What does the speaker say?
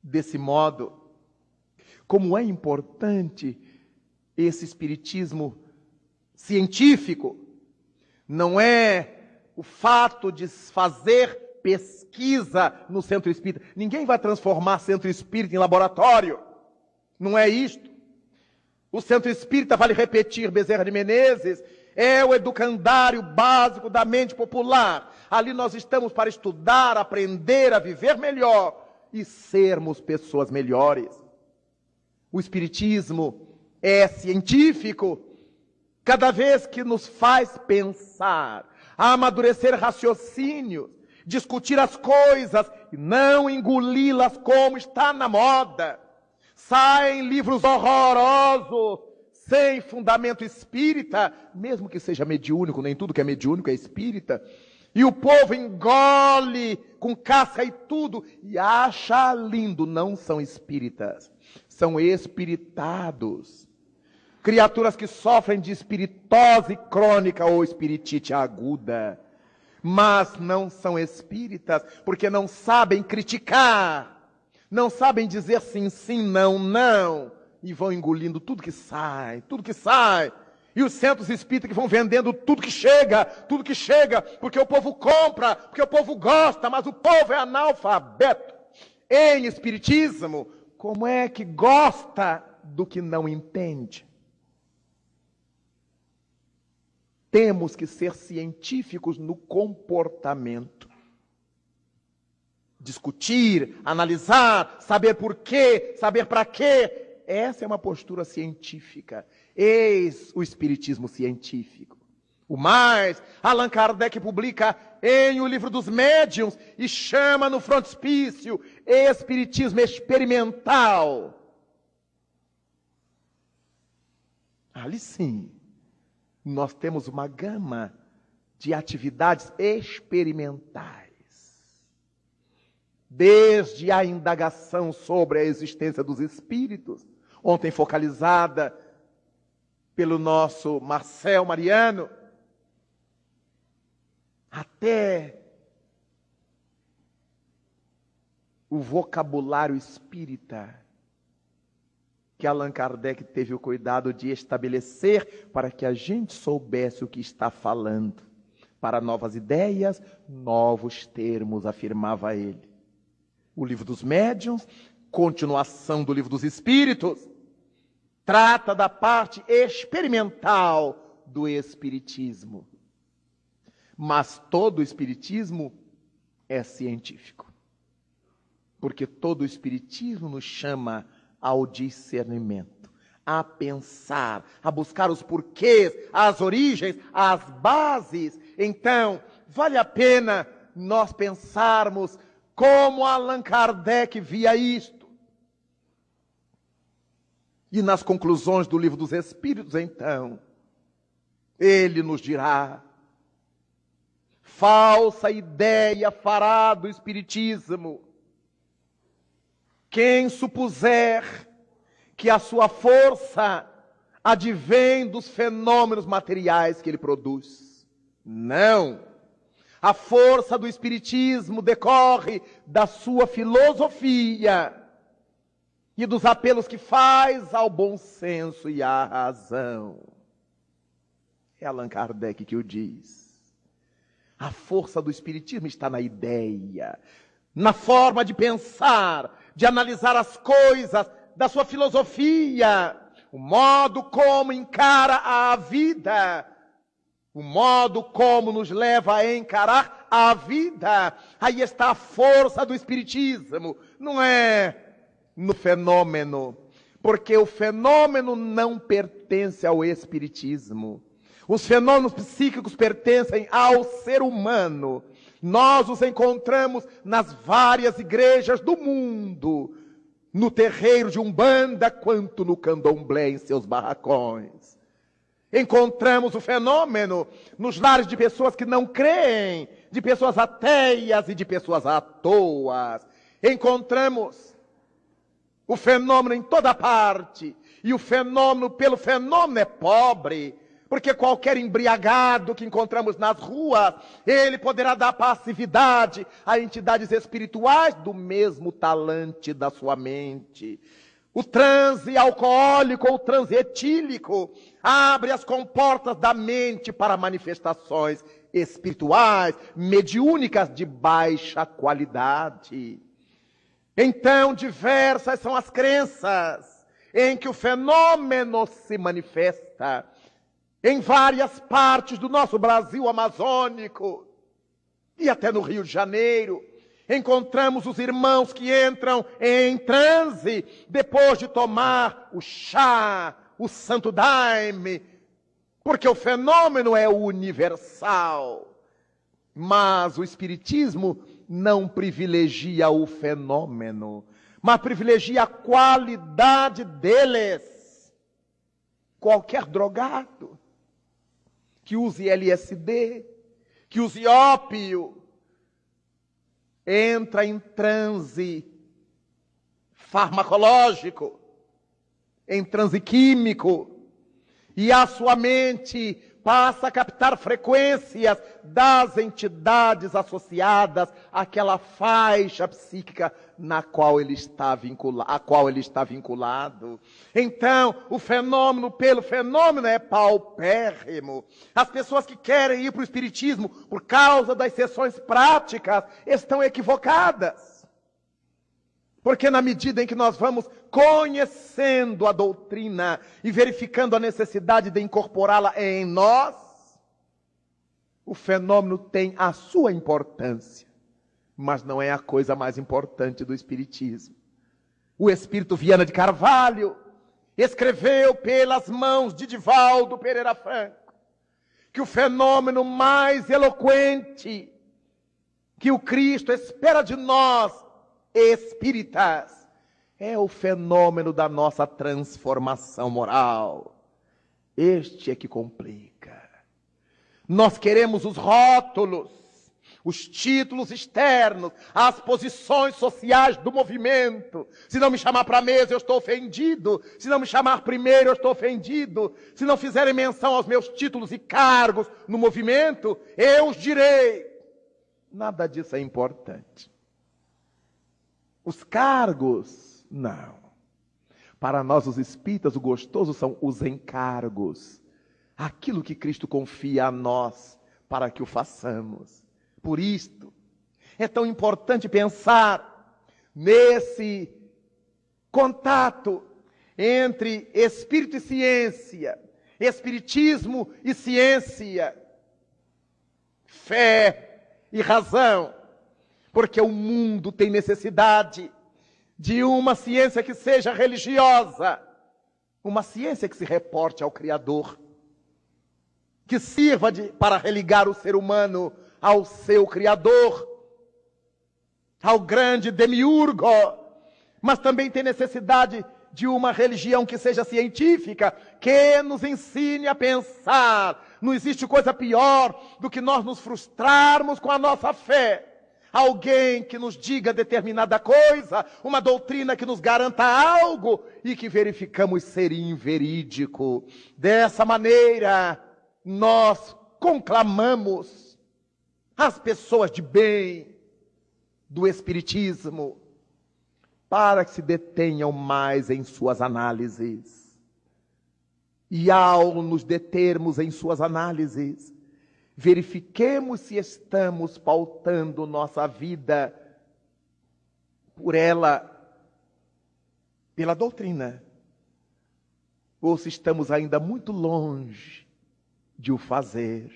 Desse modo, como é importante esse espiritismo científico, não é o fato de fazer pesquisa no centro espírita. Ninguém vai transformar centro espírita em laboratório. Não é isto. O centro espírita, vale repetir, Bezerra de Menezes, é o educandário básico da mente popular. Ali nós estamos para estudar, aprender a viver melhor e sermos pessoas melhores. O espiritismo é científico, cada vez que nos faz pensar, amadurecer raciocínios, discutir as coisas e não engoli-las como está na moda. Saem livros horrorosos, sem fundamento espírita, mesmo que seja mediúnico, nem tudo que é mediúnico é espírita, e o povo engole com casca e tudo, e acha lindo. Não são espíritas, são espiritados. Criaturas que sofrem de espiritose crônica ou espiritite aguda, mas não são espíritas, porque não sabem criticar, não sabem dizer sim, sim, não, não, e vão engolindo tudo que sai, e os centros espíritas que vão vendendo tudo que chega, porque o povo compra, porque o povo gosta, mas o povo é analfabeto. Em espiritismo, como é que gosta do que não entende? Temos que ser científicos no comportamento. Discutir, analisar, saber por quê, saber para quê. Essa é uma postura científica. Eis o espiritismo científico. O mais, Allan Kardec publica em O Livro dos Médiuns e chama no frontispício espiritismo experimental. Ali sim, nós temos uma gama de atividades experimentais. Desde a indagação sobre a existência dos espíritos, ontem focalizada pelo nosso Marcel Mariano, até o vocabulário espírita que Allan Kardec teve o cuidado de estabelecer para que a gente soubesse o que está falando. Para novas ideias, novos termos, afirmava ele. O Livro dos Médiuns, continuação do Livro dos Espíritos, trata da parte experimental do espiritismo. Mas todo o espiritismo é científico. Porque todo o espiritismo nos chama ao discernimento, a pensar, a buscar os porquês, as origens, as bases. Então, vale a pena nós pensarmos como Allan Kardec via isto. E nas conclusões do Livro dos Espíritos, então, ele nos dirá: falsa ideia fará do espiritismo quem supuser que a sua força advém dos fenômenos materiais que ele produz. Não. A força do espiritismo decorre da sua filosofia e dos apelos que faz ao bom senso e à razão. É Allan Kardec que o diz. A força do espiritismo está na ideia, na forma de pensar, de analisar as coisas, da sua filosofia, o modo como encara a vida, o modo como nos leva a encarar a vida. Aí está a força do espiritismo, não é no fenômeno, porque o fenômeno não pertence ao espiritismo. Os fenômenos psíquicos pertencem ao ser humano. Nós os encontramos nas várias igrejas do mundo, no terreiro de Umbanda, quanto no Candomblé em seus barracões. Encontramos o fenômeno nos lares de pessoas que não creem, de pessoas ateias e de pessoas à toa. Encontramos o fenômeno em toda parte, e o fenômeno pelo fenômeno é pobre. Porque qualquer embriagado que encontramos nas ruas, ele poderá dar passividade a entidades espirituais do mesmo talante da sua mente. O transe alcoólico ou transe etílico abre as comportas da mente para manifestações espirituais, mediúnicas de baixa qualidade. Então, diversas são as crenças em que o fenômeno se manifesta. Em várias partes do nosso Brasil amazônico e até no Rio de Janeiro, encontramos os irmãos que entram em transe depois de tomar o chá, o santo daime, porque o fenômeno é universal. Mas o Espiritismo não privilegia o fenômeno, mas privilegia a qualidade deles. Qualquer drogado que use LSD, que use ópio, entra em transe farmacológico, em transe químico, e a sua mente passa a captar frequências das entidades associadas àquela faixa psíquica a qual ele está vinculado. Então, o fenômeno pelo fenômeno é paupérrimo. As pessoas que querem ir para o Espiritismo por causa das sessões práticas estão equivocadas. Porque na medida em que nós vamos conhecendo a doutrina e verificando a necessidade de incorporá-la em nós, o fenômeno tem a sua importância, mas não é a coisa mais importante do Espiritismo. O Espírito Viana de Carvalho escreveu pelas mãos de Divaldo Pereira Franco que o fenômeno mais eloquente que o Cristo espera de nós, espíritas, é o fenômeno da nossa transformação moral. Este é que complica. Nós queremos os rótulos, os títulos externos, as posições sociais do movimento. Se não me chamar para a mesa, eu estou ofendido. Se não me chamar primeiro, eu estou ofendido. Se não fizerem menção aos meus títulos e cargos no movimento, eu os direi. Nada disso é importante. Os cargos, não. Para nós, os espíritas, o gostoso são os encargos. Aquilo que Cristo confia a nós para que o façamos. Por isto, é tão importante pensar nesse contato entre espírito e ciência, espiritismo e ciência, fé e razão. Porque o mundo tem necessidade de uma ciência que seja religiosa, uma ciência que se reporte ao Criador, que sirva para religar o ser humano ao seu Criador, ao grande demiurgo, mas também tem necessidade de uma religião que seja científica, que nos ensine a pensar. Não existe coisa pior do que nós nos frustrarmos com a nossa fé. Alguém que nos diga determinada coisa, uma doutrina que nos garanta algo e que verificamos ser inverídico. Dessa maneira, nós conclamamos as pessoas de bem do Espiritismo para que se detenham mais em suas análises. E ao nos determos em suas análises, verifiquemos se estamos pautando nossa vida por ela, pela doutrina, ou se estamos ainda muito longe de o fazer.